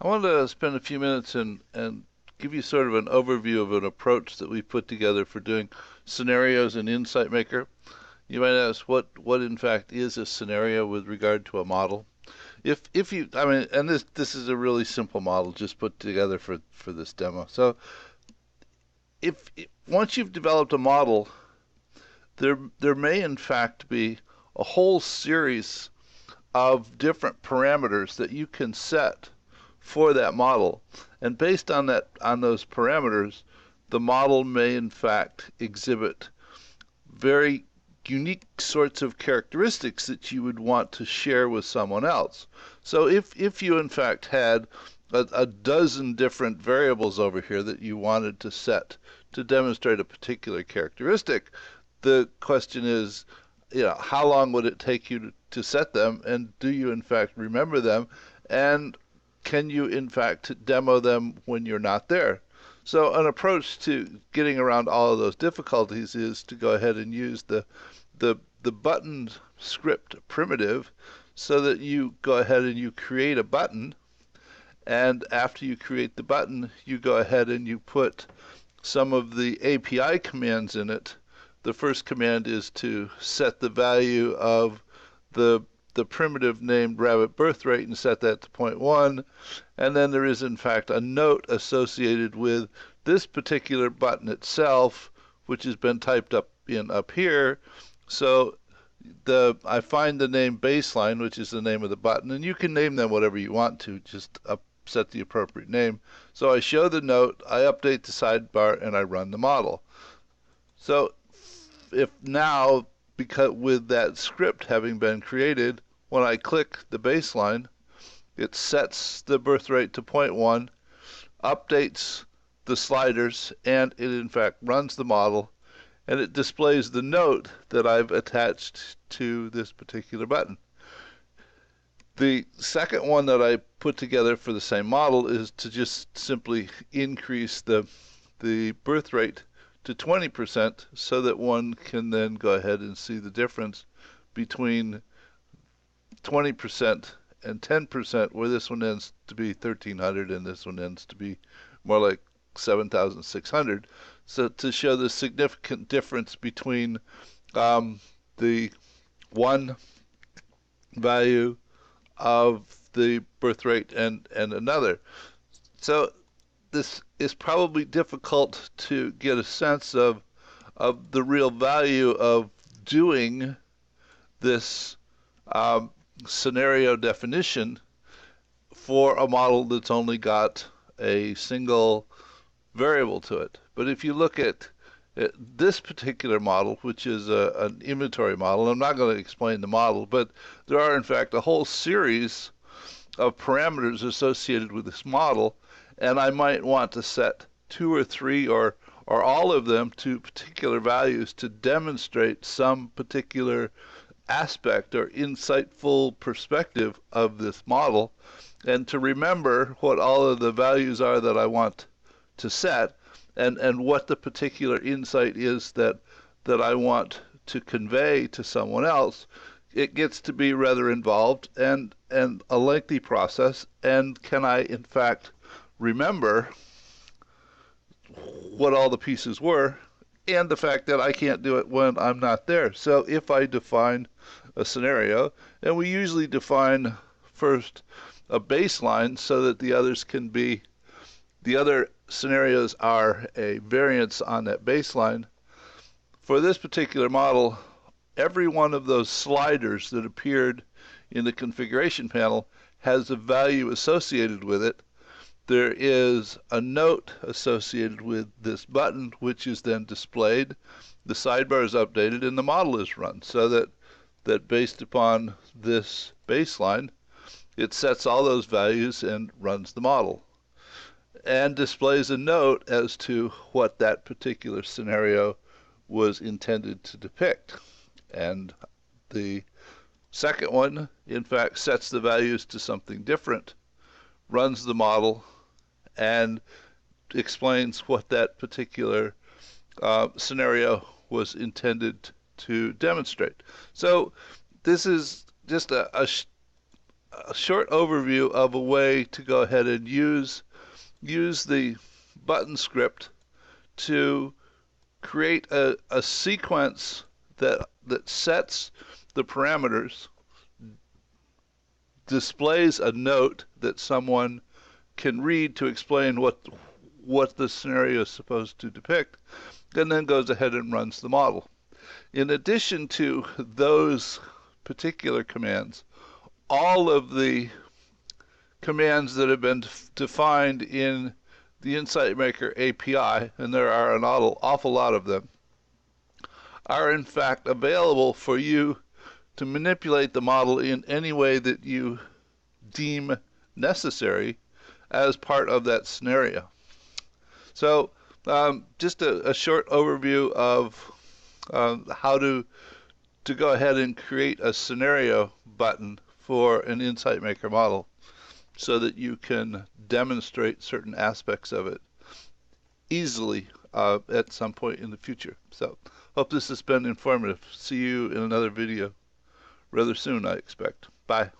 I want to spend a few minutes and give you sort of an overview of an approach that we put together for doing scenarios in Insight Maker. You might ask what in fact is a scenario with regard to a model. If you, I mean, and this is a really simple model just put together for this demo. So if once you've developed a model, there may in fact be a whole series of different parameters that you can set for that model, and based on those parameters, the model may in fact exhibit very unique sorts of characteristics that you would want to share with someone else. So if you in fact had a dozen different variables over here that you wanted to set to demonstrate a particular characteristic, the question is, how long would it take you to set them, and do you in fact remember them, and can you in fact demo them when you're not there? So an approach to getting around all of those difficulties is to go ahead and use the button script primitive, so that you go ahead and you create a button, and after you create the button, you go ahead and you put some of the API commands in it. The first command is to set the value of the primitive named rabbit birth rate and set that to 0.1, and then there is in fact a note associated with this particular button itself, which has been typed up here. So I find the name baseline, which is the name of the button, and you can name them whatever you want to, just set the appropriate name. So I show the note, I update the sidebar, and I run the model. So if now, because with that script having been created, when I click the baseline, it sets the birth rate to 0.1, updates the sliders, and it in fact runs the model, and it displays the note that I've attached to this particular button. The second one that I put together for the same model is to just simply increase the birth rate to 20%, so that one can then go ahead and see the difference between 20% and 10%, where this one ends to be 1,300 and this one ends to be more like 7,600. So to show the significant difference between the one value of the birth rate and another. So this is probably difficult to get a sense of the real value of doing this scenario definition for a model that's only got a single variable to it. But if you look at this particular model, which is an inventory model, I'm not going to explain the model, but there are in fact a whole series of parameters associated with this model, and I might want to set 2 or 3 or all of them to particular values to demonstrate some particular aspect or insightful perspective of this model, and to remember what all of the values are that I want to set, and what the particular insight is that I want to convey to someone else. It gets to be rather involved and a lengthy process, and can I in fact remember what all the pieces were, and the fact that I can't do it when I'm not there. So if I define a scenario, and we usually define first a baseline so that the others can be, the other scenarios are a variance on that baseline. For this particular model, every one of those sliders that appeared in the configuration panel has a value associated with it. There is a note associated with this button, which is then displayed. The sidebar is updated, and the model is run, so that based upon this baseline, it sets all those values and runs the model, and displays a note as to what that particular scenario was intended to depict. And the second one, in fact, sets the values to something different, runs the model, and explains what that particular scenario was intended to demonstrate. So this is just a short overview of a way to go ahead and use the button script to create a sequence that sets the parameters, displays a note that someone can read to explain what the scenario is supposed to depict, and then goes ahead and runs the model. In addition to those particular commands, all of the commands that have been defined in the Insight Maker API, and there are an awful lot of them, are in fact available for you to manipulate the model in any way that you deem necessary as part of that scenario. So just a short overview of how to go ahead and create a scenario button for an Insight Maker model so that you can demonstrate certain aspects of it easily at some point in the future. So hope this has been informative. See you in another video rather soon, I expect. Bye.